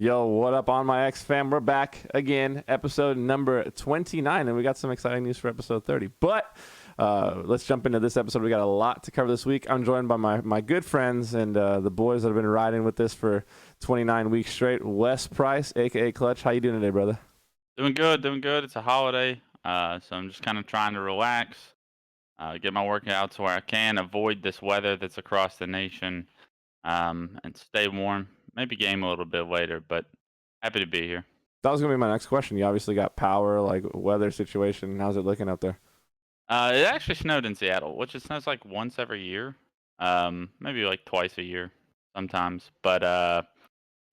Yo, what up on my X fam? We're back again, episode number 29, and we got some exciting news for episode 30. But let's jump into this episode. We got a lot to cover this week. I'm joined by my good friends and the boys that have been riding with this for 29 weeks straight. Wes Price, aka Clutch. How you doing today, brother? Doing good, doing good. It's a holiday, so I'm just kind of trying to relax, get my workouts where I can, avoid this weather that's across the nation, and stay warm. Maybe game a little bit later, but happy to be here. That was gonna be my next question. You obviously got power, like weather situation. How's it looking up there? It actually snowed in Seattle, which it snows like once every year, maybe like twice a year sometimes. But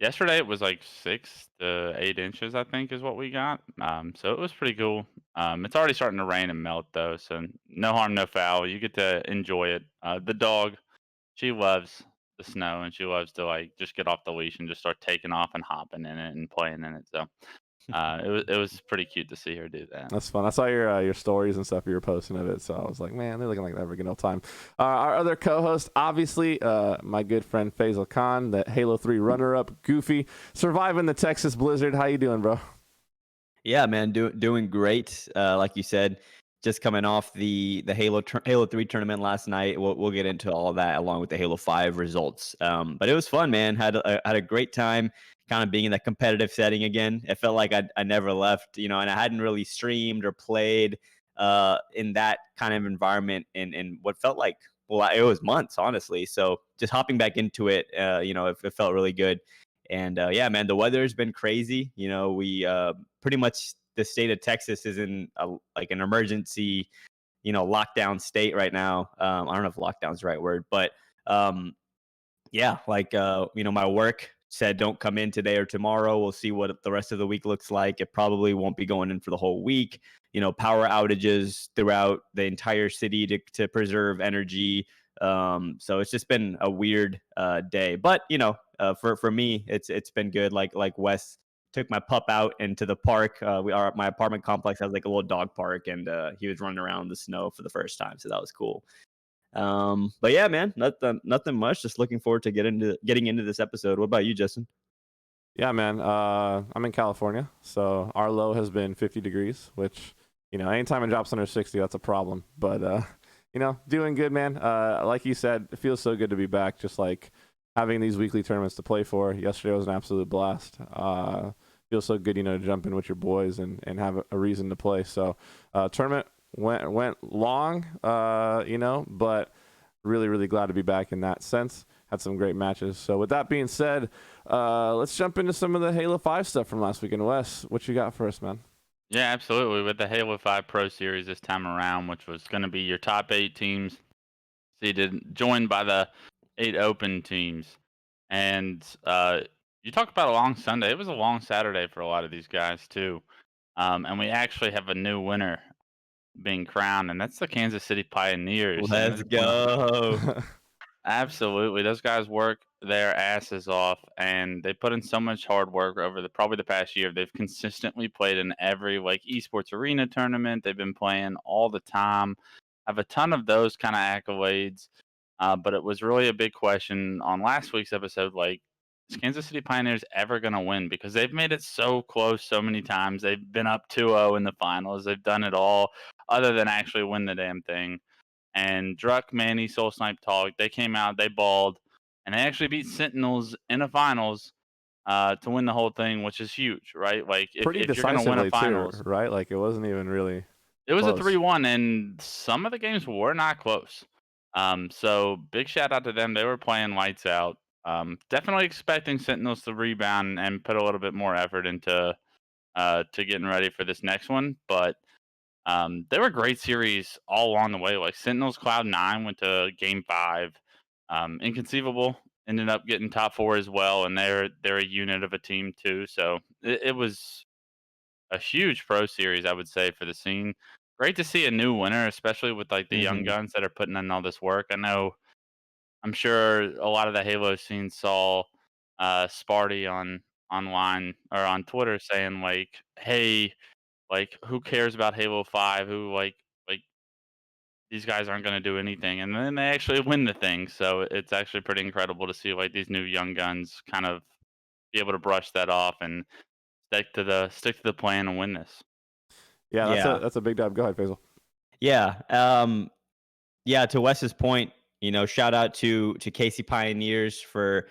yesterday it was like 6 to 8 inches, I think, is what we got. So it was pretty cool. It's already starting to rain and melt though, so no harm, no foul. You get to enjoy it. The dog, she loves the snow and she loves to like just get off the leash and just start taking off and hopping in it and playing in it. So it was pretty cute to see her do that. That's fun. I saw your stories and stuff you were posting of it, so I was like, man, they're looking like they're having a good old time. Our other co-host, obviously, my good friend Faisal Khan, the Halo 3 runner-up, Goofy, surviving the Texas blizzard. How you doing, bro? Yeah, man, doing great. Like you said, just coming off the Halo 3 tournament last night. We'll get into all that along with the Halo 5 results. But it was fun, man. Had a great time, kind of being in that competitive setting again. It felt like I never left, and I hadn't really streamed or played in that kind of environment in what felt like, well, it was months, honestly. So just hopping back into it, it felt really good. And yeah, man, the weather has been crazy. We pretty much, the state of Texas is in like an emergency, lockdown state right now. I don't know if lockdown is the right word, but yeah, like my work said don't come in today or tomorrow. We'll see what the rest of the week looks like. It probably won't be going in for the whole week. Power outages throughout the entire city to preserve energy. So it's just been a weird day, but for me, it's been good. Like Wes took my pup out into the park. My apartment complex has like a little dog park, and he was running around in the snow for the first time, so that was cool. But yeah, man, nothing much. Just looking forward to getting into this episode. What about you, Justin? Yeah, man. I'm in California, so our low has been 50 degrees, which, anytime it drops under 60, that's a problem. But, doing good, man. Like you said, it feels so good to be back, just like having these weekly tournaments to play for. Yesterday was an absolute blast. Feels so good, to jump in with your boys and have a reason to play. So, tournament went long, but really, really glad to be back in that sense. Had some great matches. So with that being said, let's jump into some of the Halo 5 stuff from last weekend. Wes, what you got for us, man? Yeah, absolutely. With the Halo 5 Pro Series this time around, which was going to be your top 8 teams seeded, joined by the 8 open teams. And you talk about a long Sunday. It was a long Saturday for a lot of these guys, too. And we actually have a new winner being crowned, and that's the Kansas City Pioneers. And Let's go. absolutely, those guys work their asses off, and they put in so much hard work over probably the past year. They've consistently played in every like esports arena tournament. They've been playing all the time. I have a ton of those kind of accolades, but it was really a big question on last week's episode. Like, is Kansas City Pioneers ever going to win? Because they've made it so close so many times. They've been up 2-0 in the finals. They've done it all other than actually win the damn thing. And Druck, Manny, Soul Snipe Talk, they came out, they balled, and they actually beat Sentinels in the finals to win the whole thing, which is huge, right? Like, Pretty if you're going to win a decisively too, finals, right? Like it wasn't even really it was a close. 3-1, and some of the games were not close. So big shout out to them. They were playing lights out. Definitely expecting Sentinels to rebound and put a little bit more effort into to getting ready for this next one, but they were a great series all along the way. Like Sentinels Cloud9 went to Game 5. Inconceivable ended up getting top 4 as well, and they're a unit of a team too. So it was a huge pro series, I would say, for the scene. Great to see a new winner, especially with like the young Mm-hmm. guns that are putting in all this work. I'm sure a lot of the Halo scene saw Sparty on online or on Twitter saying like, "Hey, like who cares about Halo 5? Who like these guys aren't going to do anything," and then they actually win the thing. So it's actually pretty incredible to see like these new young guns kind of be able to brush that off and stick to the plan and win this. Yeah, Yeah. that's a big dub. Go ahead, Faisal. Yeah. Yeah, to Wes's point, shout out to Casey Pioneers for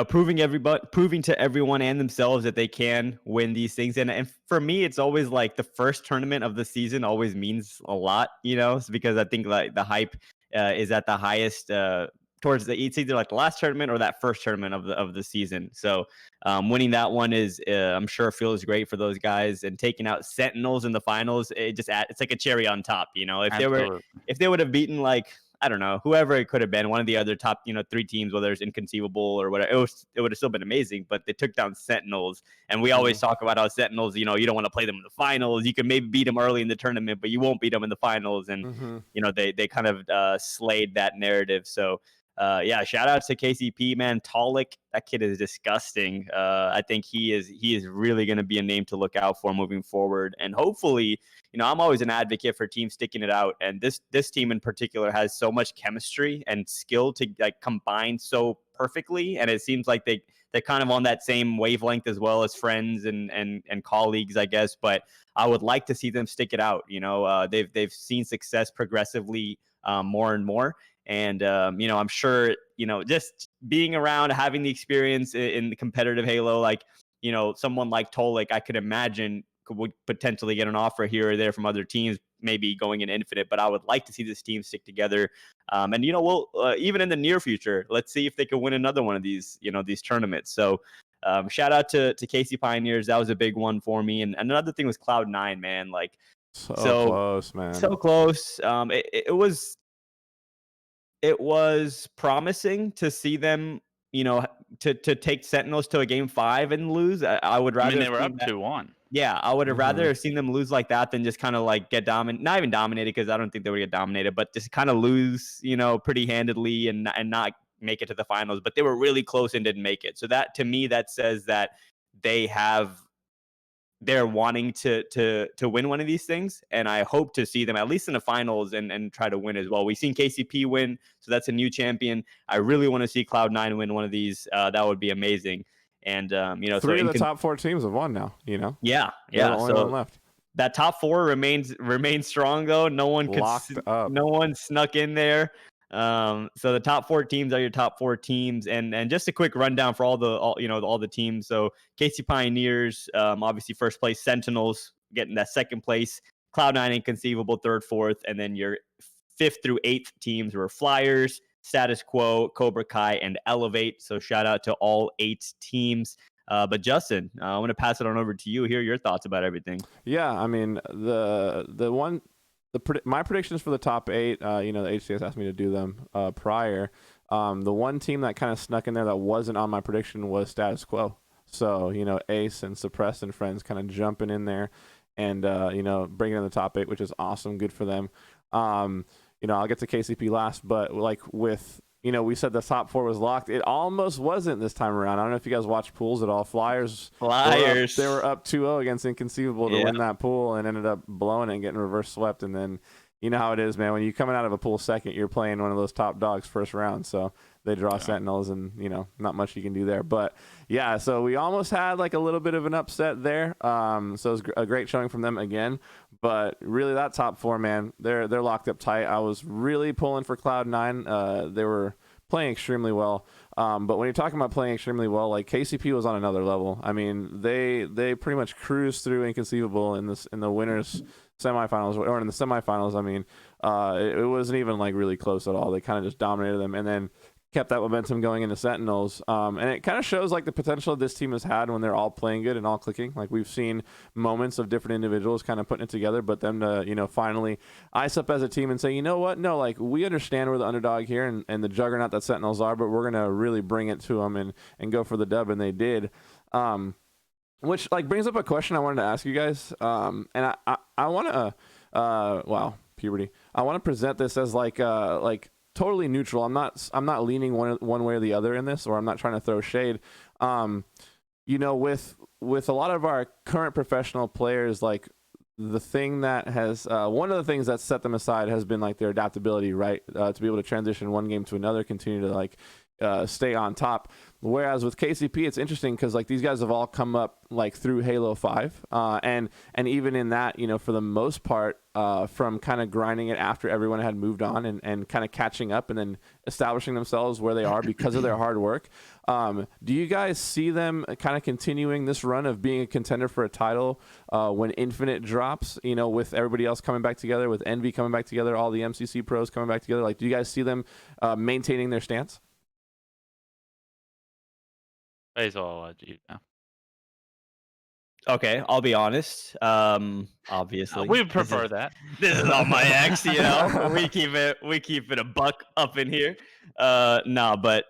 proving to everyone and themselves that they can win these things. And for me, it's always like the first tournament of the season always means a lot, it's because I think like the hype is at the highest towards it's either like the last tournament or that first tournament of the season. So winning that one is I'm sure feels great for those guys, and taking out Sentinels in the finals, it's like a cherry on top. Absolutely. If they would have beaten like, I don't know, whoever it could have been, one of the other top, 3 teams, whether it's Inconceivable or whatever, it would have still been amazing. But they took down Sentinels, and we always talk about how Sentinels, you don't want to play them in the finals. You can maybe beat them early in the tournament, but you won't beat them in the finals. And they kind of slayed that narrative. So yeah, shout out to KCP, man. Tolic, that kid is disgusting. I think he is really going to be a name to look out for moving forward, and hopefully. I'm always an advocate for teams sticking it out, and this team in particular has so much chemistry and skill to like combine so perfectly, and it seems like they're kind of on that same wavelength as well as friends and colleagues, I guess. But I would like to see them stick it out. They've seen success progressively more and more, and I'm sure just being around, having the experience in the competitive Halo, like someone like Tolic, I could imagine would potentially get an offer here or there from other teams, maybe going in Infinite. But I would like to see this team stick together. And we'll even in the near future, let's see if they can win another one of these these tournaments. So shout out to Casey Pioneers. That was a big one for me. And another thing was Cloud9, man. Like So close, man. So close. It was promising to see them, to take Sentinels to a game 5 and lose. I would rather. I mean, they were up 2-1. Yeah, I would have rather have seen them lose like that than just kind of like get not even dominated, because I don't think they would get dominated, but just kind of lose, pretty handedly and not make it to the finals. But they were really close and didn't make it. So that, to me, that says that they're wanting to win one of these things, and I hope to see them at least in the finals and try to win as well. We've seen KCP win, so that's a new champion. I really want to see Cloud9 win one of these. That would be amazing. And 3 of the top 4 teams have won now. Yeah. Only one left. That top 4 remains strong though. No one up. No one snuck in there. So the top 4 teams are your top 4 teams, and just a quick rundown for all the teams. So KC Pioneers, obviously first place. Sentinels getting that second place. Cloud9 Inconceivable 3rd, 4th, and then your 5th through 8th teams were Flyers, Status Quo, Cobra Kai, and Elevate. So shout out to all 8 teams. But Justin, I want to pass it on over to you. Hear your thoughts about everything. Yeah, I mean my predictions for the top 8. The HCS asked me to do them prior. The one team that kind of snuck in there that wasn't on my prediction was Status Quo. So Ace and Suppressed and friends kind of jumping in there and bringing in the top 8, which is awesome. Good for them. I'll get to KCP last, but like with we said the top 4 was locked. It almost wasn't this time around. I don't know if you guys watched pools at all. Flyers. They were up 2-0 against Inconceivable to win that pool, and ended up blowing it and getting reverse swept. And then you know how it is, man. When you're coming out of a pool second, you're playing one of those top dogs first round. So they draw Sentinels, and not much you can do there. But yeah, so we almost had like a little bit of an upset there. So it was a great showing from them again. But really, that top 4, man, they're locked up tight. I was really pulling for Cloud9. They were playing extremely well. But when you're talking about playing extremely well, like KCP was on another level. I mean, they pretty much cruised through Inconceivable in the winners semifinals, or in the semifinals. I mean, it wasn't even like really close at all. They kind of just dominated them, and then kept that momentum going into Sentinels. And it kind of shows like the potential this team has had when they're all playing good and all clicking. Like we've seen moments of different individuals kind of putting it together, but them to, finally ice up as a team and say, you know what? No, like we understand we're the underdog here and the juggernaut that Sentinels are, but we're going to really bring it to them and go for the dub. And they did. Which like brings up a question I wanted to ask you guys. And I want to, wow, puberty. I want to present this as like totally neutral. I'm not leaning one way or the other in this, or I'm not trying to throw shade. With a lot of our current professional players, like the thing that has one of the things that set them aside has been like their adaptability, right? To be able to transition one game to another, continue to like stay on top. Whereas with KCP, it's interesting because like these guys have all come up like through Halo 5, and even in that, you know, for the most part, from kind of grinding it after everyone had moved on and kind of catching up and then establishing themselves where they are because of their hard work. Do you guys see them kind of continuing this run of being a contender for a title when Infinite drops? You know, with everybody else coming back together, with Envy coming back together, all the MCC pros coming back together. Like, do you guys see them maintaining their stance? Basil, I'll let you know. Okay, I'll be honest. Obviously, We prefer that. This is not my ex, you know. We keep it a buck up in here. No, but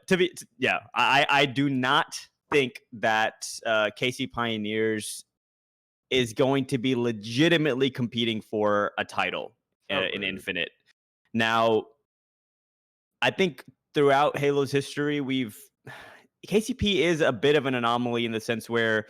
I do not think that KC Pioneers is going to be legitimately competing for a title in Infinite. Now, I think throughout Halo's history, KCP is a bit of an anomaly in the sense where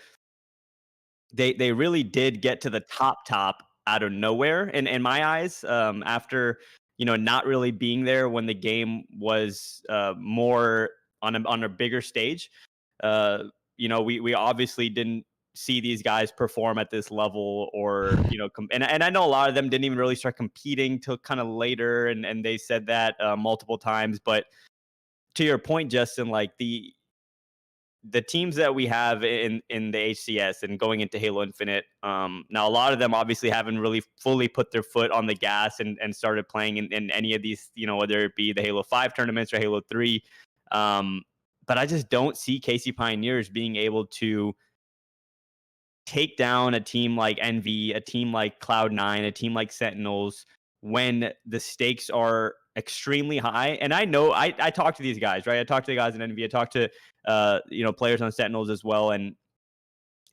they really did get to the top out of nowhere in my eyes, after, you know, not really being there when the game was more on a bigger stage. You know, we obviously didn't see these guys perform at this level, or, you know, and I know a lot of them didn't even really start competing till kind of later, and they said that multiple times. But to your point, Justin, like the teams that we have in the HCS and going into Halo Infinite, now a lot of them obviously haven't really fully put their foot on the gas and started playing in any of these, you know, whether it be the Halo 5 tournaments or Halo 3. But I just don't see KC Pioneers being able to take down a team like Envy, a team like Cloud9, a team like Sentinels, when the stakes are extremely high. And I know I talk to these guys, right? I talk to the guys in Envy. I talk to you know, players on Sentinels as well. And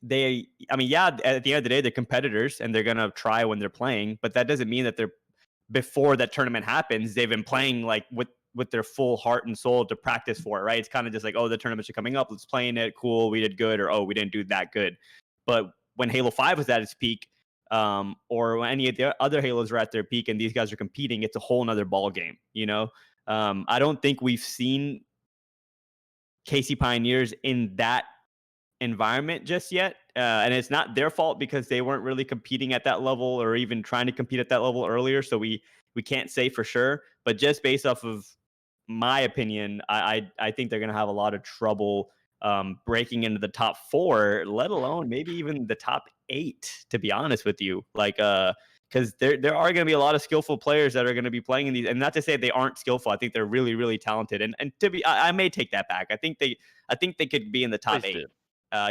they, I mean, yeah, at the end of the day, they're competitors and they're gonna try when they're playing, but that doesn't mean that they're, before that tournament happens, they've been playing like with their full heart and soul to practice for it, right? It's kind of just like, oh, the tournaments are coming up, let's play in it, cool, we did good, or oh, we didn't do that good. But when Halo 5 was at its peak, or when any of the other Halos were at their peak and these guys are competing, it's a whole nother ball game, you know? I don't think we've seen KC Pioneers in that environment just yet. And it's not their fault because they weren't really competing at that level or even trying to compete at that level earlier. So we can't say for sure. But just based off of my opinion, I think they're going to have a lot of trouble breaking into the top 4, let alone maybe even the top 8, to be honest with you. Like, because there are going to be a lot of skillful players that are going to be playing in these, and not to say they aren't skillful. I think they're really, really talented. And to be, I may take that back. I think they could be in the top 8.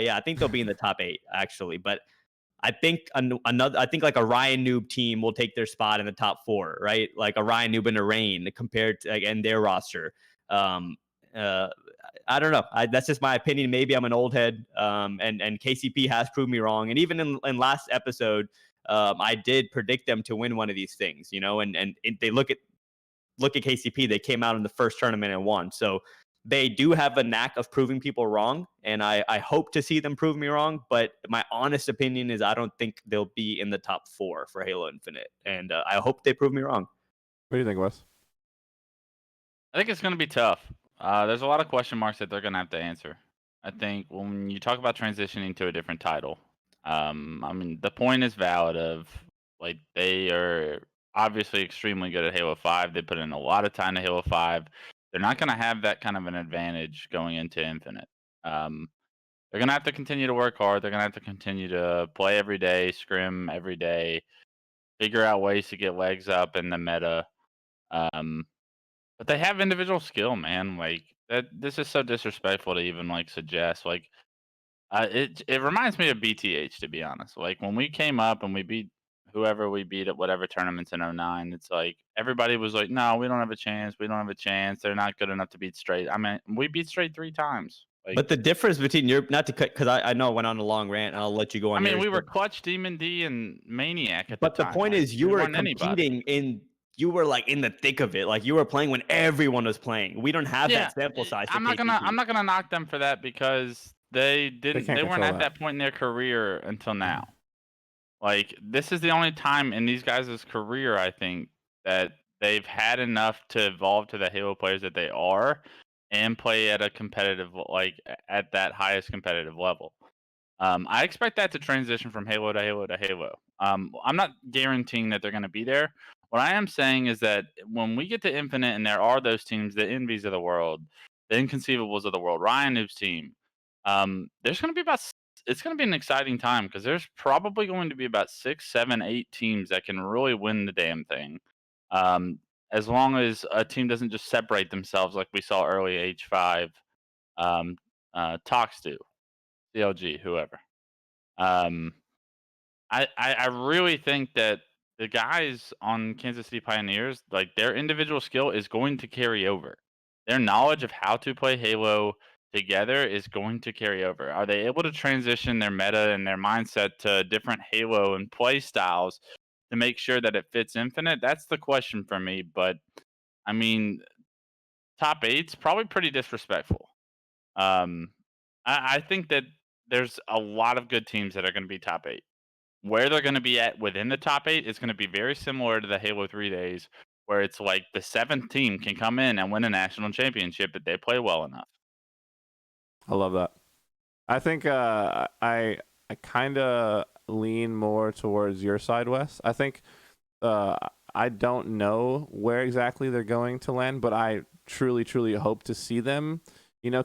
Yeah, I think they'll be in the top 8 actually. But I think I think like a Ryan Noob team will take their spot in the top 4, right? Like a Ryan Noob and a Rain compared to, again, their roster. I don't know. That's just my opinion. Maybe I'm an old head. And KCP has proved me wrong. And even in last episode, I did predict them to win one of these things, you know. And they look at KCP. They came out in the first tournament and won. So they do have a knack of proving people wrong, and I hope to see them prove me wrong. But my honest opinion is I don't think they'll be in the top 4 for Halo Infinite, and I hope they prove me wrong. What do you think, Wes? I think it's going to be tough. There's a lot of question marks that they're going to have to answer. I think when you talk about transitioning to a different title, I mean, the point is valid of, like, they are obviously extremely good at Halo 5. They put in a lot of time to Halo 5. They're not going to have that kind of an advantage going into Infinite. They're going to have to continue to work hard. They're going to have to continue to play every day, scrim every day, figure out ways to get legs up in the meta. But they have individual skill, man. Like, that, this is so disrespectful to even like suggest. Like, it reminds me of BTH, to be honest. Like, when we came up and we beat whoever we beat at whatever tournaments in 09, it's like everybody was like, no, we don't have a chance. We don't have a chance. They're not good enough to beat Straight. I mean, we beat Straight 3 times. Like, But the difference between your, not to cut, because I know I went on a long rant, and I'll let you go on. I mean, yours, we were but, Clutch, Demon D, and Maniac at but the the time. point Like, is, you we were weren't anybody. competing in. You were like in the thick of it. Like, you were playing when everyone was playing. We don't have that sample size. I'm not gonna knock them for that because they can't weren't control at that point in their career until now. Like, this is the only time in these guys' career, I think, that they've had enough to evolve to the Halo players that they are, and play at a competitive, at that highest competitive level. I expect that to transition from Halo to Halo to Halo. I'm not guaranteeing that they're going to be there. What I am saying is that when we get to Infinite and there are those teams, the Envies of the world, the Inconceivables of the world, Ryan Noob's team, there's going to be it's going to be an exciting time because there's probably going to be about 6, 7, 8 teams that can really win the damn thing. Um, as long as a team doesn't just separate themselves like we saw early H5, um, talks to CLG, whoever. Um, I really think that the guys on Kansas City Pioneers, like their individual skill is going to carry over. Their knowledge of how to play Halo together is going to carry over. Are they able to transition their meta and their mindset to different Halo and play styles to make sure that it fits Infinite? That's the question for me. But I mean, top eight's probably pretty disrespectful. I think that there's a lot of good teams that are going to be top eight. Where they're going to be at within the top eight is going to be very similar to the Halo 3 days, where it's like the seventh team can come in and win a national championship if they play well enough. I love that. I think I kind of lean more towards your side, Wes. I think I don't know where exactly they're going to land, but I truly hope to see them,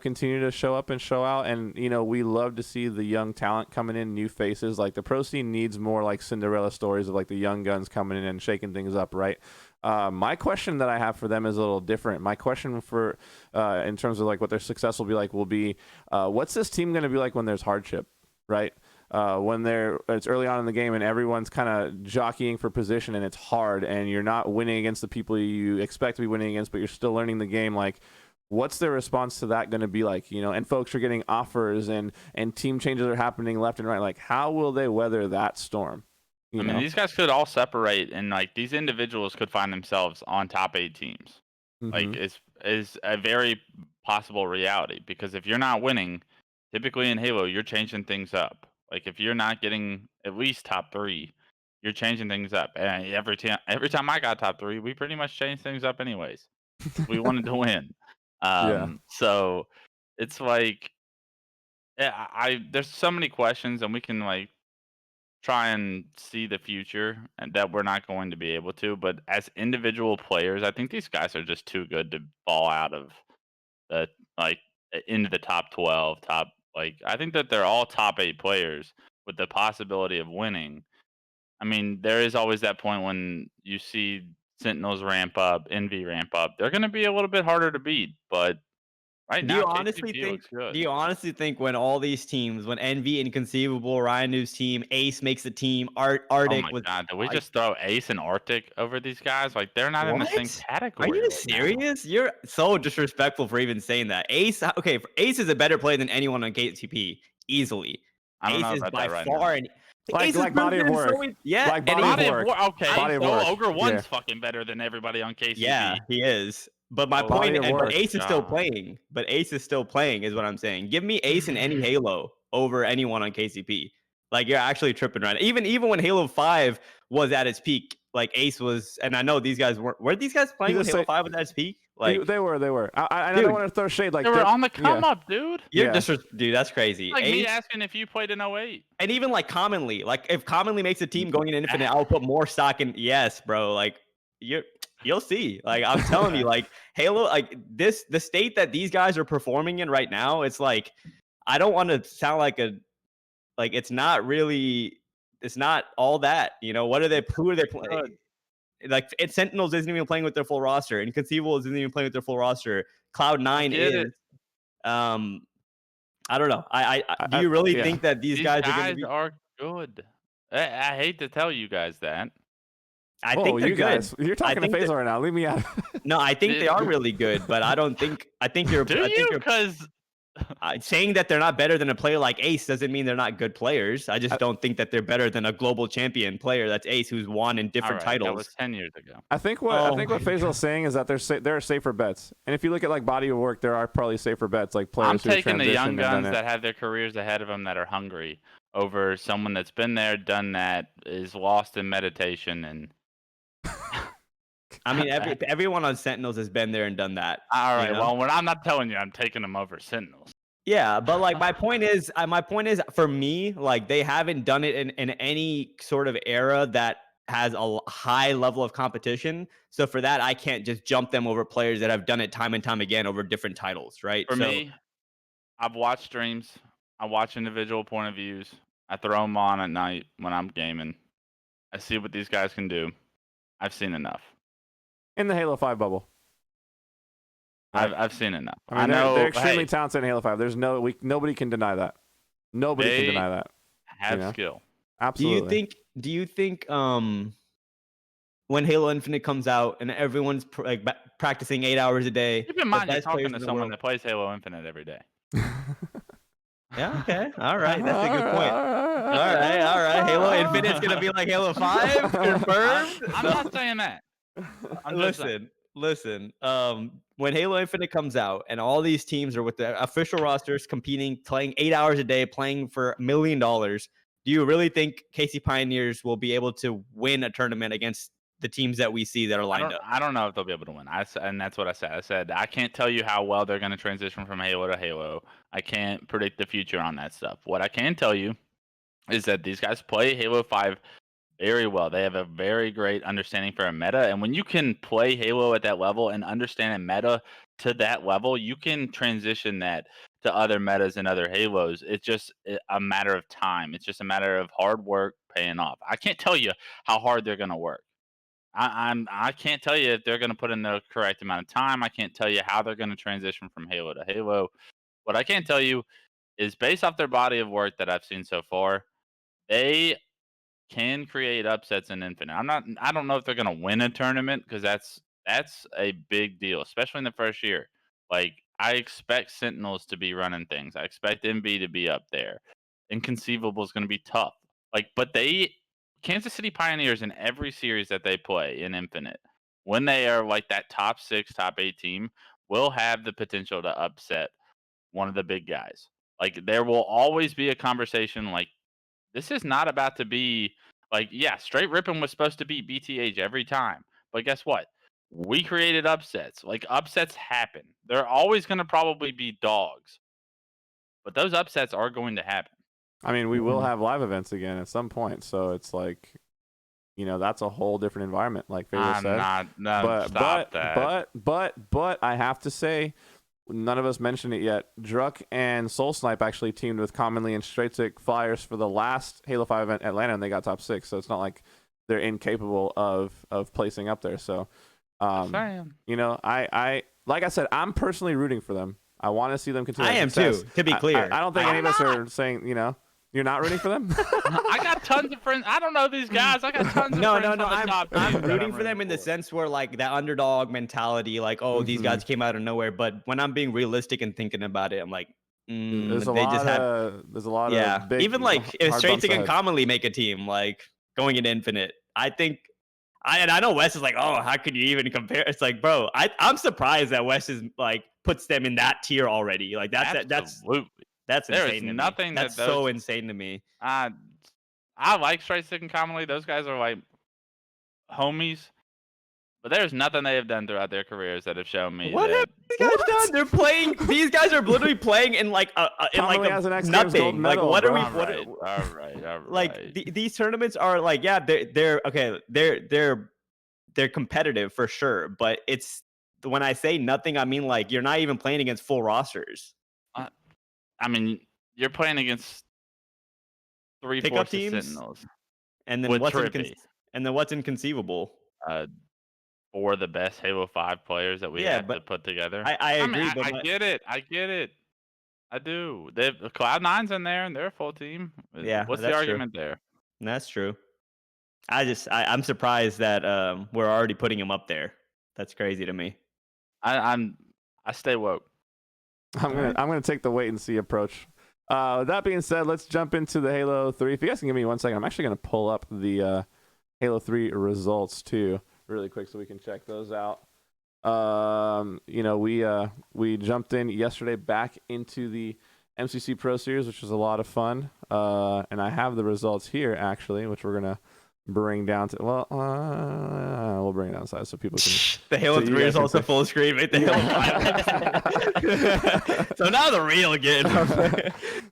continue to show up and show out. And, we love to see the young talent coming in, new faces. Like the pro scene needs more like Cinderella stories of like the young guns coming in and shaking things up, right? My question that I have for them is a little different. My question for, in terms of like what their success will be, what's this team going to be like when there's hardship, right? When it's early on in the game and everyone's kind of jockeying for position and it's hard and you're not winning against the people you expect to be winning against, but you're still learning the game. Like, what's their response to that going to be like? And folks are getting offers and team changes are happening left and right. Like, how will they weather that storm? I mean, these guys could all separate, and like these individuals could find themselves on top 8 teams. Like, is a very possible reality because if you're not winning, typically in Halo, you're changing things up. Like if you're not getting at least top 3, you're changing things up. And every time I got top 3, we pretty much changed things up anyways. We wanted to win. Yeah. So it's like, yeah, there's so many questions, and we can like try and see the future, and that we're not going to be able to. But as individual players, I think these guys are just too good to fall out of the like into the top 12. I think that they're all top 8 players with the possibility of winning. I mean, there is always that point when you see Sentinels ramp up, Envy ramp up. They're going to be a little bit harder to beat, but right Do now you honestly KCP think? looks good. Do you honestly think when all these teams, when Envy, Inconceivable, Ryan New's team, Ace makes the team, Oh Arctic my was god, did we like, just throw Ace and Arctic over these guys? Like they're not in the same what? Are category you right now. serious? You're so disrespectful for even saying that. Ace, okay, Ace is a better player than anyone on KTP, easily. I don't Ace know is about by that right far, now. and Like Ace is better body of than work. yeah, Like and body of Body of work. work. Okay, Body of so work. Ogre 1's Yeah. fucking better than everybody on KCP. Yeah, he is. But my Oh, point, Body of but work. Ace is still God. playing. But Ace is still playing, is what I'm saying. Give me Ace in any Halo over anyone on KCP. Like you're actually tripping right now. Even when Halo 5 was at its peak, like Ace was, and I know these guys were these guys playing when Halo 5 was at its peak? Like They were. I dude, don't want to throw shade. Like They were on the come yeah. up, dude. you're Yeah. dude, that's crazy. Like me Ace, asking if you played in 08. and even like commonly, like if commonly makes a team going in Infinite, I'll put more stock in. Yes, bro. Like you'll see. Like I'm telling you, like Halo, like the state that these guys are performing in right now, it's like I don't want to sound like it's not really, it's not all that. What are they? Who are they playing? Like Sentinels isn't even playing with their full roster, Inconceivable isn't even playing with their full roster. Cloud9 is. I don't know. Do you really think that these guys are going to be? Are good. I hate to tell you guys that. I think they're you good. guys, you're talking to Faisal right now. Leave me out. No, I think they are really good, but I don't think. I think you're. Do you? Because saying that they're not better than a player like Ace doesn't mean they're not good players. I just don't think that they're better than a global champion player that's Ace, who's won in different titles. That was 10 years ago. I think what Faisal's saying is that there are safer bets, and if you look at like body of work, there are probably safer bets like players. I'm taking the young guns that have their careers ahead of them that are hungry over someone that's been there, done that, is lost in meditation, and I mean, everyone on Sentinels has been there and done that. All you right. know? Well, when I'm not telling you, I'm taking them over Sentinels. Yeah, but like my point is, for me, like they haven't done it in any sort of era that has a high level of competition. So for that, I can't just jump them over players that have done it time and time again over different titles, right? For So me, I've watched streams. I watch individual point of views. I throw them on at night when I'm gaming. I see what these guys can do. I've seen enough. In the Halo 5 bubble. Right. I've seen enough. I mean, know they're extremely hey, talented in Halo 5. There's nobody can deny that. Nobody can They deny that. have know? skill. Absolutely. do you think when Halo Infinite comes out and everyone's practicing 8 hours a day, Keep in the mind, you're best players talking to in the someone world. that plays Halo Infinite every day. Yeah, okay. All right. That's a good point. All right. Halo Infinite's going to be like Halo 5? Confirmed? I'm not saying that. I'm just saying. Listen. When Halo Infinite comes out and all these teams are with the official rosters competing, playing 8 hours a day, playing for $1 million, do you really think KC Pioneers will be able to win a tournament against the teams that we see that are lined up? I don't know if they'll be able to win. And that's what I said. I said I can't tell you how well they're going to transition from Halo to Halo. I can't predict the future on that stuff. What I can tell you is that these guys play Halo 5 very well. They have a very great understanding for a meta. And when you can play Halo at that level and understand a meta to that level, you can transition that to other metas and other Halos. It's just a matter of time. It's just a matter of hard work paying off. I can't tell you how hard they're going to work. I can't tell you if they're going to put in the correct amount of time. I can't tell you how they're going to transition from Halo to Halo. What I can tell you is based off their body of work that I've seen so far, they can create upsets in Infinite. I don't know if they're going to win a tournament because that's a big deal, especially in the first year. Like I expect Sentinels to be running things. I expect MB to be up there. Inconceivable is going to be tough. But Kansas City Pioneers in every series that they play in Infinite, when they are like that top 6, top 8 team, will have the potential to upset one of the big guys. Like there will always be a conversation like this is not about to be like, yeah, straight ripping was supposed to be BTH every time. But guess what? We created upsets. Like upsets happen. They're always going to probably be dogs. But those upsets are going to happen. I mean, we will have live events again at some point, so it's like, that's a whole different environment, like Faber said. Stop that. But I have to say, none of us mentioned it yet. Druck and Soul Snipe actually teamed with Commonly and Straight Stick Flyers for the last Halo 5 event at Atlanta, and they got top 6. So it's not like they're incapable of placing up there. So, I like I said, I'm personally rooting for them. I want to see them continue. I am success. too. To be clear, I don't think any of us are saying, you're not rooting for them. I got tons of friends. I don't know these guys. I got tons of friends. No. I'm rooting for them for in the sense where like that underdog mentality, like, oh, these guys came out of nowhere. But when I'm being realistic and thinking about it, I'm like, there's a lot of big, even like if hard Straight bumps Stick and ahead. Commonly make a team like going into Infinite, I think. I know Wes is like, oh, how could you even compare? It's like, bro, I'm surprised that Wes is like puts them in that tier already. Like that's absolutely. That's There insane. is to nothing me. that That's those, so insane to me. I like Straight Stick and Commonly. Those guys are like homies. But there's nothing they have done throughout their careers that have shown me What that. have these guys done? They're playing. These guys are literally playing in like Commonly has an X Games gold nothing. Like medal, what are bro. we? All right. Like these tournaments are like, yeah, they're okay. They're competitive for sure. But it's when I say nothing, I mean like you're not even playing against full rosters. I mean, you're playing against 3/4 teams, Sentinels, and then with what's Trippy. what's inconceivable? For the best Halo 5 players that we have to put together. I agree. Mean, I get it. I do. Cloud9's in there, and they're a full team. Yeah, what's the argument there? That's true. I'm surprised that we're already putting him up there. That's crazy to me. I stay woke. I'm gonna take the wait and see approach. With that being said, let's jump into the Halo 3. If you guys can give me 1 second, I'm actually gonna pull up the Halo 3 results too, really quick, so we can check those out. We jumped in yesterday back into the MCC Pro Series, which was a lot of fun. And I have the results here actually, which we're gonna bring down to we'll bring it down size so people can. The Halo so you 3 guys is can also play. full screen. Right? The Halo 5. So now the real again.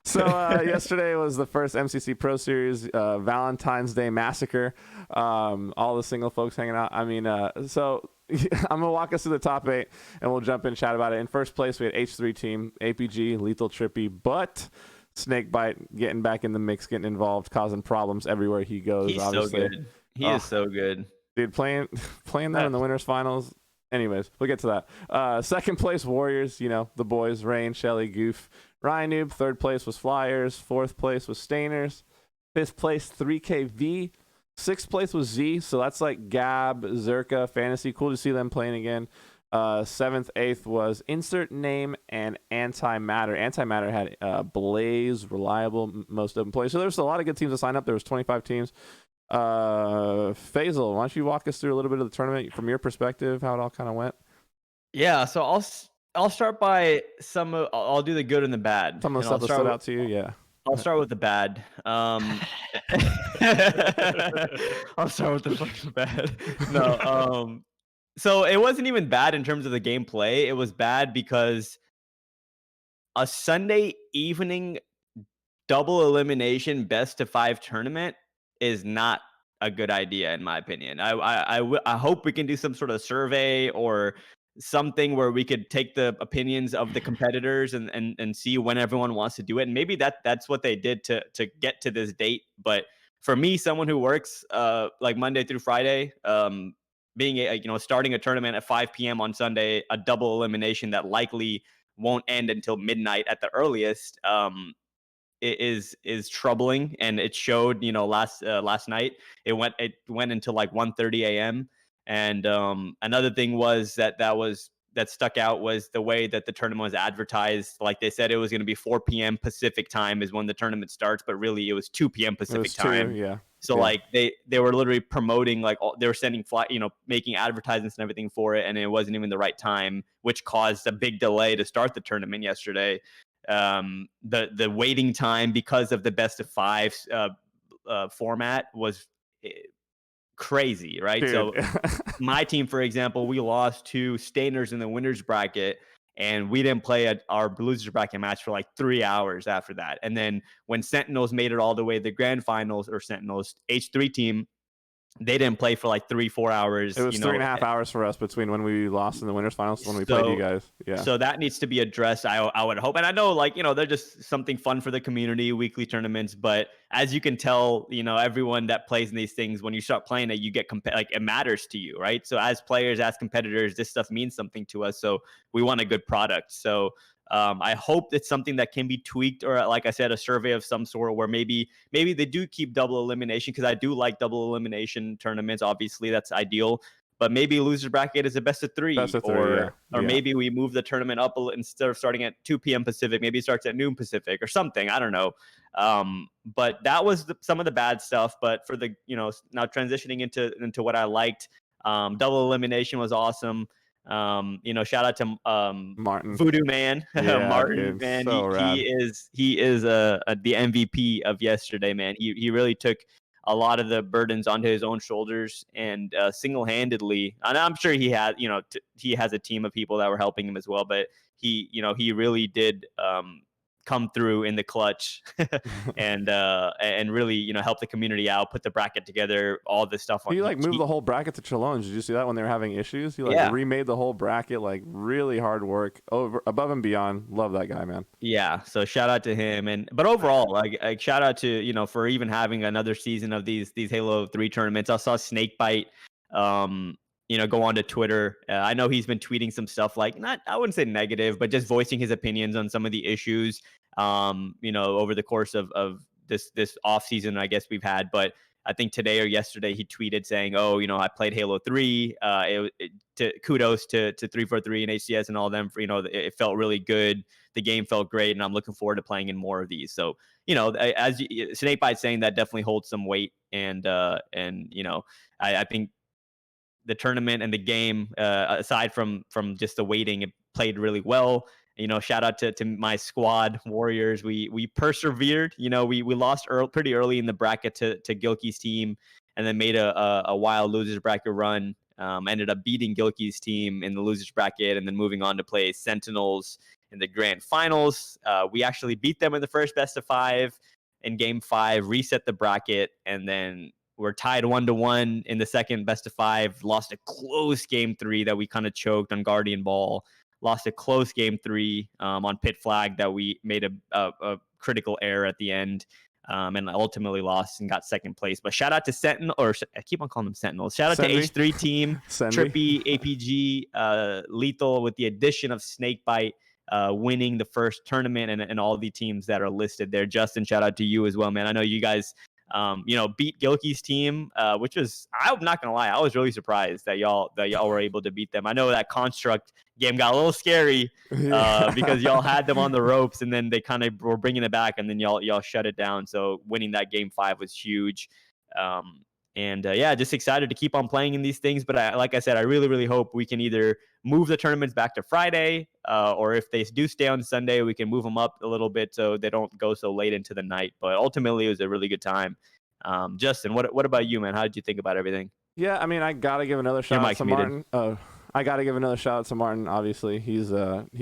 So yesterday was the first MCC Pro Series Valentine's Day Massacre. All the single folks hanging out. I mean, so I'm gonna walk us through the top 8, and we'll jump in and chat about it. In first place, we had H3 team, APG, Lethal Trippy, but Snakebite getting back in the mix, getting involved, causing problems everywhere he goes. He's obviously. so good. He is so good. Dude, playing them in the winners finals. Anyways, we'll get to that. Second place, Warriors. You know, the boys, Rain, Shelly, Goof, Ryan Noob. Third place was Flyers. Fourth place was Stainers. Fifth place, 3KV. Sixth place was Z. So that's like Gab, Zerka, Fantasy. Cool to see them playing again. Seventh, eighth was Insert Name and Antimatter. Antimatter had Blaze, Reliable, most open play. So there's a lot of good teams to sign up. There was 25 teams. Faisal, why don't you walk us through a little bit of the tournament from your perspective, how it all kind of went? Yeah, so I'll start by I'll do the good and the bad. Some of the stuff that stood out to you, yeah. I'll start with the bad. I'll start with the fucking bad. No, so it wasn't even bad in terms of the gameplay. It was bad because a Sunday evening double elimination best of 5 tournament is not a good idea in my opinion. I hope we can do some sort of survey or something where we could take the opinions of the competitors and see when everyone wants to do it. And maybe that's what they did to get to this date. But for me, someone who works like Monday through Friday, being starting a tournament at 5 p.m. on Sunday, a double elimination that likely won't end until midnight at the earliest, is troubling, and it showed. Last night it went until like 1:30 a.m. And another thing was that stuck out was the way that the tournament was advertised. Like they said, it was going to be 4 p.m. Pacific time is when the tournament starts, but really it was 2 p.m. Pacific time. Yeah. So yeah. like they were literally promoting, like they were sending making advertisements and everything for it, and it wasn't even the right time, which caused a big delay to start the tournament yesterday. The waiting time because of the best of 5 format was crazy, right? Dude. So my team, for example, we lost to Stainers in the winners bracket, and we didn't play our losers bracket match for like 3 hours after that. And then when Sentinels made it all the way to the grand finals, or Sentinels H3 team, they didn't play for like 3-4 hours. It was 3.5 hours for us between when we lost in the winners finals when we played you guys. Yeah. So that needs to be addressed. I would hope, and I know, like, they're just something fun for the community, weekly tournaments. But as you can tell, everyone that plays in these things, when you start playing it, you get like it matters to you, right? So as players, as competitors, this stuff means something to us. So we want a good product. So I hope it's something that can be tweaked, or like I said, a survey of some sort where maybe they do keep double elimination, because I do like double elimination tournaments. Obviously, that's ideal. But maybe loser bracket is a best of 3, or maybe we move the tournament up instead of starting at 2 p.m. Pacific, maybe it starts at noon Pacific or something. I don't know. But that was some of the bad stuff. But for the now transitioning into what I liked, double elimination was awesome. Shout out to Martin, Voodoo Man. Yeah, Martin, dude, man, so he is the MVP of yesterday, man. He really took a lot of the burdens onto his own shoulders, and single-handedly, and I'm sure he had he has a team of people that were helping him as well, but he really did come through in the clutch and really help the community out, put the bracket together, all this stuff. He moved the whole bracket to challenge. Did you see that when they were having issues? He remade the whole bracket, like really hard work, above and beyond. Love that guy, man. Yeah, so shout out to him, but overall, like shout out to for even having another season of these Halo 3 tournaments. I saw Snakebite go onto Twitter. I know he's been tweeting some stuff, like, I wouldn't say negative, but just voicing his opinions on some of the issues over the course of this off season, I guess, we've had. But I think today or yesterday he tweeted saying, I played Halo 3. Kudos to 343 and HCS and all of them for, it felt really good. The game felt great, and I'm looking forward to playing in more of these. So, as Snakebite saying that definitely holds some weight. And I think the tournament and the game, aside from just the waiting, it played really well. Shout out to my squad, Warriors. We persevered. We lost pretty early in the bracket to Gilkey's team, and then made a wild losers bracket run. Ended up beating Gilkey's team in the losers bracket, and then moving on to play Sentinels in the grand finals. We actually beat them in the first best of 5 in game 5, reset the bracket, and then we're tied 1-1 in the second best of 5. Lost a close game 3 that we kind of choked on Guardian Ball. Lost a close game 3 on Pit Flag that we made a critical error at the end. And ultimately lost and got second place. But shout out to Sentinel, or I keep on calling them Sentinels. Shout out to H3 team, Trippy, APG, Lethal, with the addition of Snakebite, winning the first tournament, and all the teams that are listed there. Justin, shout out to you as well, man. I know you guys, beat Gilkey's team, which was, I'm not gonna lie, I was really surprised that y'all were able to beat them. I know that Construct game got a little scary because y'all had them on the ropes, and then they kind of were bringing it back, and then y'all shut it down. So winning that game 5 was huge. Just excited to keep on playing in these things. But like I said, I really, really hope we can either move the tournaments back to Friday, or if they do stay on Sunday, we can move them up a little bit so they don't go so late into the night. But ultimately, it was a really good time. Justin, what about you, man? How did you think about everything? Yeah, I mean, I gotta give another shout out to Martin. I gotta give another shout out to Martin. Obviously, he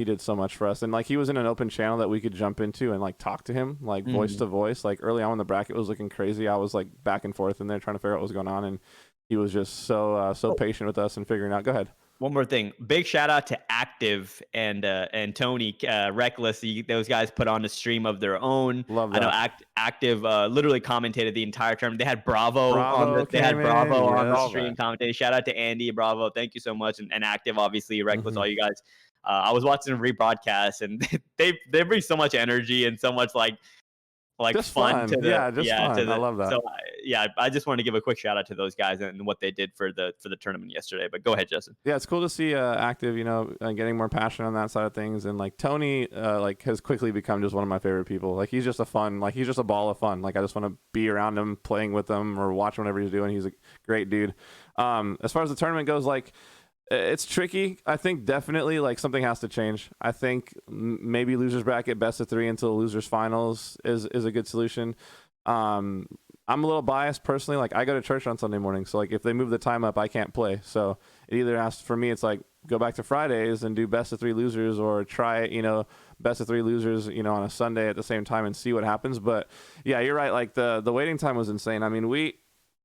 did so much for us, and like he was in an open channel that we could jump into and like talk to him, like voice to voice. Like early on when the bracket was looking crazy, I was like back and forth in there trying to figure out what was going on, and he was just so patient with us and figuring out. Go ahead. One more thing. Big shout out to Active and Tony Reckless. Those guys put on a stream of their own. Love that. I know Active literally commentated the entire tournament. They had Bravo on the stream commentating. Shout out to Andy, Bravo. Thank you so much. And Active, obviously, Reckless, all you guys. I was watching a rebroadcast, and they bring so much energy and so much like just fun to the fun. I love that. So I just want to give a quick shout out to those guys and what they did for the tournament yesterday. But go ahead, Justin. Yeah, it's cool to see Active, getting more passionate on that side of things, and like Tony, has quickly become just one of my favorite people. Like he's just he's just a ball of fun. Like I just want to be around him, playing with him, or watch whatever he's doing. He's a great dude. As far as the tournament goes, like, it's tricky. I think definitely like something has to change. I think maybe losers bracket best of 3 until losers finals is a good solution. I'm a little biased personally. Like I go to church on Sunday morning, so like if they move the time up, I can't play. So it either has for me, it's like go back to Fridays and do best of 3 losers, or try best of 3 losers on a Sunday at the same time and see what happens. But yeah, you're right. Like the waiting time was insane. I mean,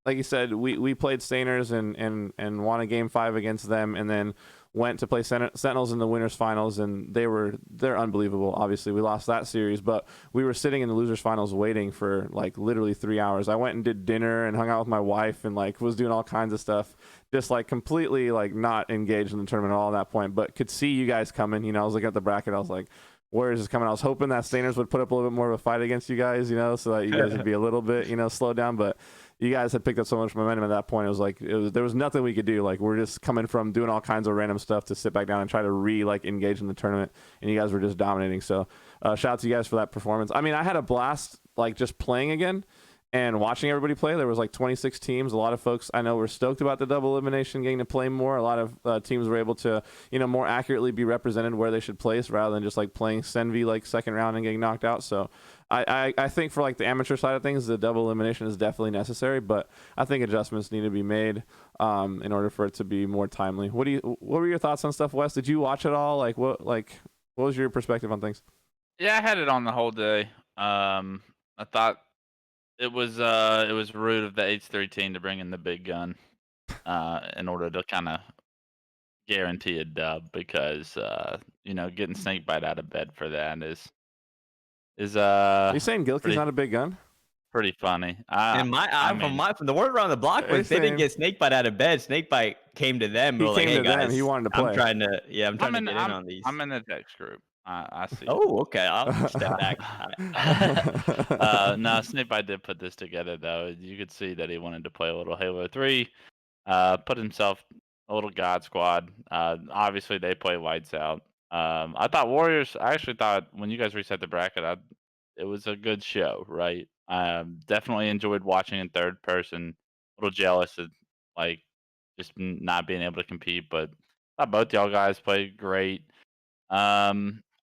like you said, we played Stainers and won a game 5 against them, and then went to play Sentinels in the winners finals, and they're unbelievable. Obviously, we lost that series, but we were sitting in the losers finals waiting for like literally 3 hours. I went and did dinner and hung out with my wife and like was doing all kinds of stuff, just like completely like not engaged in the tournament at all at that point, but could see you guys coming. I was looking at the bracket, I was like, where is this coming? I was hoping that Stainers would put up a little bit more of a fight against you guys, so that you guys would be a little bit, slowed down. But you guys had picked up so much momentum at that point. It was like there was nothing we could do. Like we're just coming from doing all kinds of random stuff to sit back down and try to engage in the tournament, and you guys were just dominating. So shout out to you guys for that performance. I mean, I had a blast like just playing again and watching everybody play. There was like 26 teams. A lot of folks I know were stoked about the double elimination, getting to play more. A lot of teams were able to, more accurately be represented where they should place, rather than just like playing Senvi like second round and getting knocked out. So I think for like the amateur side of things, the double elimination is definitely necessary, but I think adjustments need to be made in order for it to be more timely. What were your thoughts on stuff, Wes? Did you watch it all? What was your perspective on things? Yeah, I had it on the whole day. I thought it was rude of the H3 team to bring in the big gun in order to kind of guarantee a dub, because getting Snakebite out of bed for that is Are you saying Gilkey's not a big gun? Pretty funny. From the word around the block was they didn't get Snakebite out of bed. Snakebite came to them. He came to them. He wanted to play. I'm trying to get in on these. I'm in the text group. I see. Oh, okay. I'll step back. No, Snakebite did put this together, though. You could see that he wanted to play a little Halo 3. Put himself a little God Squad. Obviously, they play lights out. I thought Warriors. I actually thought when you guys reset the bracket, it was a good show, right? Definitely enjoyed watching in third person. A little jealous of like just not being able to compete, but I thought both y'all guys played great.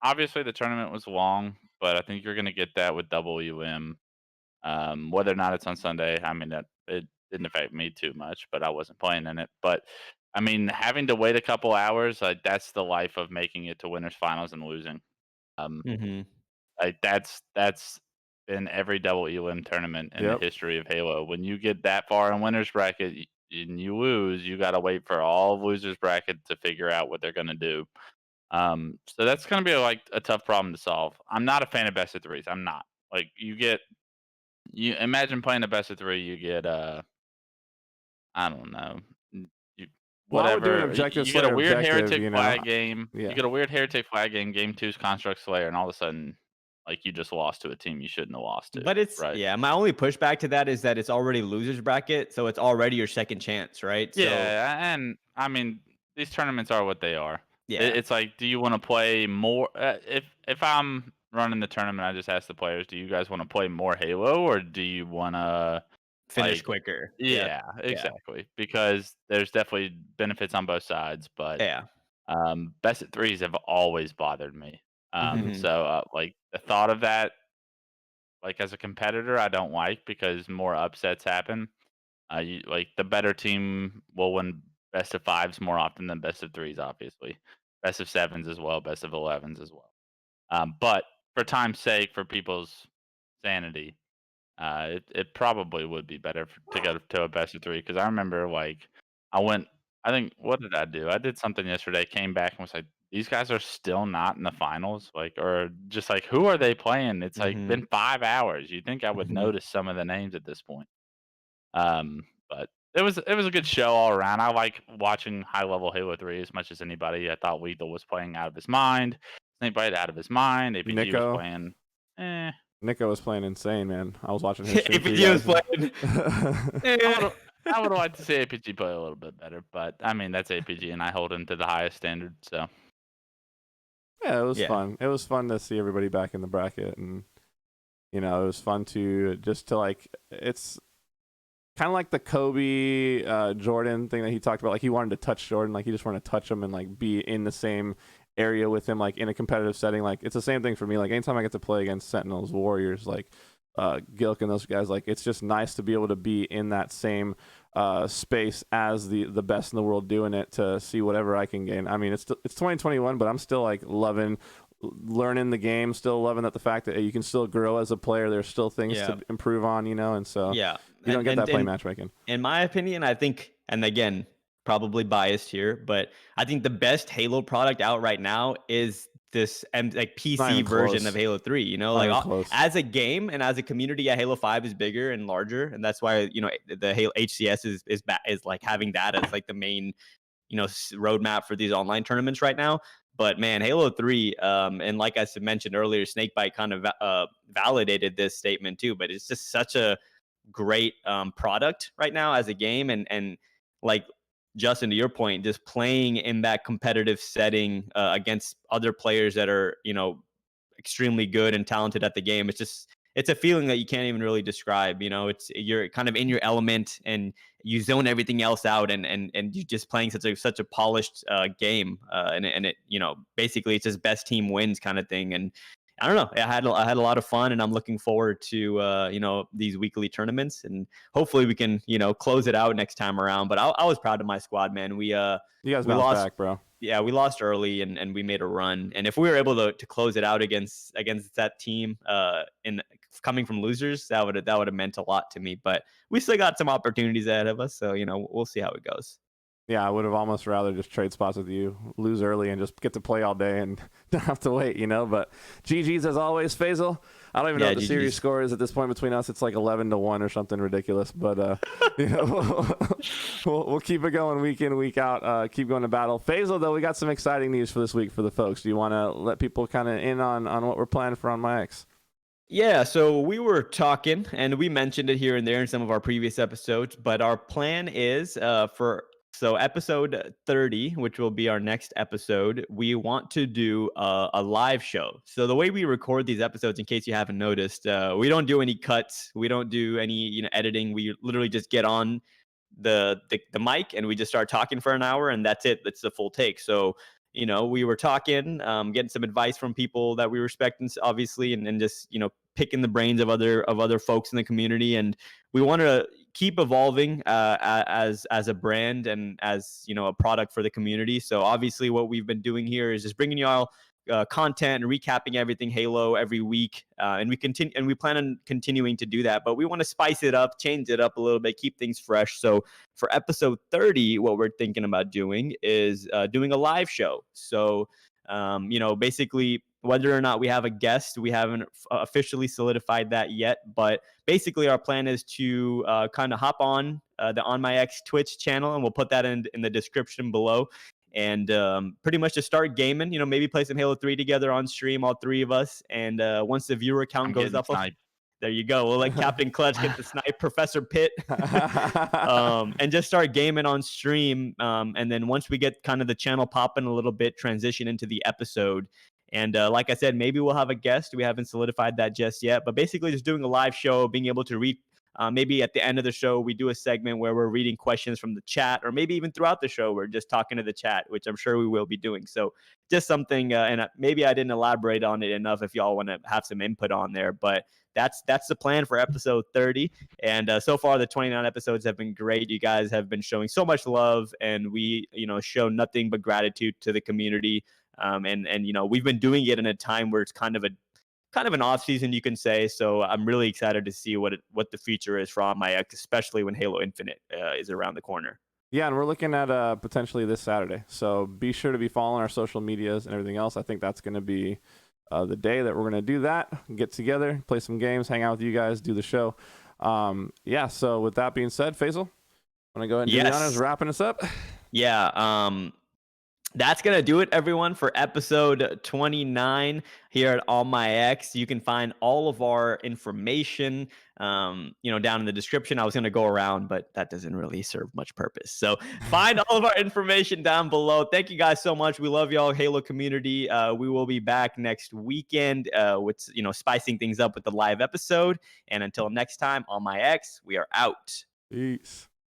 Obviously the tournament was long, but I think you're gonna get that with double UM. Whether or not it's on Sunday, I mean didn't affect me too much, but I wasn't playing in it. But I mean, having to wait a couple hours, like that's the life of making it to winners finals and losing. Um, Hmm. like that's been every double elim tournament in the Yep. history of Halo. When you get that far in winners bracket and you lose, you got to wait for all of losers bracket to figure out what they're going to do. So that's going to be like a tough problem to solve. I'm not a fan of best of threes. I'm not. Like you imagine playing a best of three, you get I don't know, you, Well, I would do an whatever. objective You get a Slayer weird objective, heretic you know. flag game. You Yeah. get a weird heretic flag game. Game two's construct slayer, and all of a sudden, like you just lost to a team you shouldn't have lost to. But it's Right? yeah, my only pushback to that is that it's already losers bracket, so it's already your second chance, right? So Yeah, and I mean these tournaments are what they are. yeah, It's like, do you want to play more? If I'm running the tournament, I just ask the players, do you guys want to play more Halo, or do you want to finish like? quicker. Yeah, Yeah, yeah, exactly. Because there's definitely benefits on both sides, but yeah. best of threes have always bothered me. Hmm. Hmm. So like the thought of that, like as a competitor, I don't like because more upsets happen. Like the better team will win best of fives more often than best of threes, obviously. Best of sevens as well, best of 11s as well. But for time's sake, for people's sanity, it probably would be better to go to a best of three because I remember like I went. I think what did I do? I did something yesterday. Came back and was like, these guys are still not in the finals, like, or just like who are they playing? It's like Hmm. been 5 hours. You think I would Hmm. notice some of the names at this point? But it was a good show all around. I like watching high level Halo 3 as much as anybody. I thought Lethal was playing out of his mind. Snake Bite out of his mind. APG was Nico. playing. Eh. Nico was playing insane, man. I was watching his stream for you APG was guys. playing. I Eh. would I would like to see APG play a little bit better, but I mean that's APG, and I hold him to the highest standard. So Yeah, it was Yeah. fun. It was fun to see everybody back in the bracket, and you know, it was fun to just to like. It's kind of like the Kobe Jordan thing that he talked about. Like he wanted to touch Jordan, like he just wanted to touch him and like be in the same area with him, like in a competitive setting. Like it's the same thing for me. Like anytime I get to play against Sentinels, Warriors, like Gilk and those guys, like it's just nice to be able to be in that same space as the best in the world doing it to see whatever I can gain. I mean, it's 2021, but I'm still like loving learning the game, still loving that the fact that you can still grow as a player. There's still things Yeah. to improve on, you know, and so Yeah. you don't get that play And matchmaking. in my opinion, I think, and again, probably biased here, but I think the best Halo product out right now is this like Not PC even version of close. Halo 3. You know, Not like even close. as a game and as a community, yeah, Halo 5 is bigger and larger, and that's why the Halo HCS is like having that as like the main roadmap for these online tournaments right now. But man, Halo 3, and like I mentioned earlier, Snakebite kind of validated this statement too. But it's just such a great product right now as a game, and like Justin, to your point, just playing in that competitive setting against other players that are extremely good and talented at the game. It's a feeling that you can't even really describe. It's you're kind of in your element and you zone everything else out, and you just playing such a polished game, and it basically it's just best team wins kind of thing. And I don't know. I had a lot of fun, and I'm looking forward to these weekly tournaments, and hopefully we can close it out next time around. But I was proud of my squad, man. We You guys we bounce lost. back, bro. Yeah, we lost early, and we made a run. And if we were able to close it out against that team, in coming from losers, that would have meant a lot to me. But we still got some opportunities ahead of us, so we'll see how it goes. Yeah, I would have almost rather just trade spots with you, lose early, and just get to play all day and don't have to wait, you know. But GG's as always, Faisal. I don't even know Yeah, what the series GGs. score is at this point between us. It's like 11-1 or something ridiculous. But we'll keep it going week in, week out. Keep going to battle. Faisal, though, we got some exciting news for this week for the folks. Do you want to let people kind of in on what we're planning for on my X? Yeah, so we were talking, and we mentioned it here and there in some of our previous episodes, but our plan is so episode 30, which will be our next episode, we want to do a live show. So the way we record these episodes, in case you haven't noticed, we don't do any cuts, we don't do any editing. We literally just get on the mic and we just start talking for an hour, and that's it. That's the full take. So we were talking, getting some advice from people that we respect, and obviously, and just picking the brains of other folks in the community, and we wanted to keep evolving as a brand and as, you know, a product for the community. So obviously what we've been doing here is just bringing y'all content and recapping everything Halo every week, and we plan on continuing to do that. But we want to spice it up, change it up a little bit, keep things fresh. So for episode 30, what we're thinking about doing is doing a live show. So you know, basically, whether or not we have a guest, we haven't officially solidified that yet. But basically, our plan is to kind of hop on the On My X Twitch channel, and we'll put that in the description below. And pretty much just start gaming, you know, maybe play some Halo 3 together on stream, all three of us. And once the viewer count I'm goes getting up, sniped. there you go. We'll let Captain Clutch get the snipe, Professor Pitt, and just start gaming on stream. And then once we get kind of the channel popping a little bit, transition into the episode. And like I said, maybe we'll have a guest. We haven't solidified that just yet. But basically just doing a live show, being able to read. Maybe at the end of the show, we do a segment where we're reading questions from the chat, or maybe even throughout the show, we're just talking to the chat, which I'm sure we will be doing. So just something, and maybe I didn't elaborate on it enough if y'all want to have some input on there, but that's the plan for episode 30. And so far, the 29 episodes have been great. You guys have been showing so much love, and we, you know, show nothing but gratitude to the community. And you know, we've been doing it in a time where it's kind of an off season, you can say. So I'm really excited to see what the future is for On My X, especially when Halo Infinite is around the corner. Yeah, and we're looking at potentially this Saturday. So be sure to be following our social medias and everything else. I think that's going to be the day that we're going to do that, get together, play some games, hang out with you guys, do the show. Yeah, so with that being said, Faisal, want to go ahead and do the honors, wrapping us up? Yeah, that's going to do it, everyone, for episode 29 here at On My X. You can find all of our information, you know, down in the description. I was going to go around, but that doesn't really serve much purpose. So find all of our information down below. Thank you guys so much. We love y'all, Halo community. We will be back next weekend with, you know, spicing things up with the live episode. And until next time, On My X, we are out. Peace.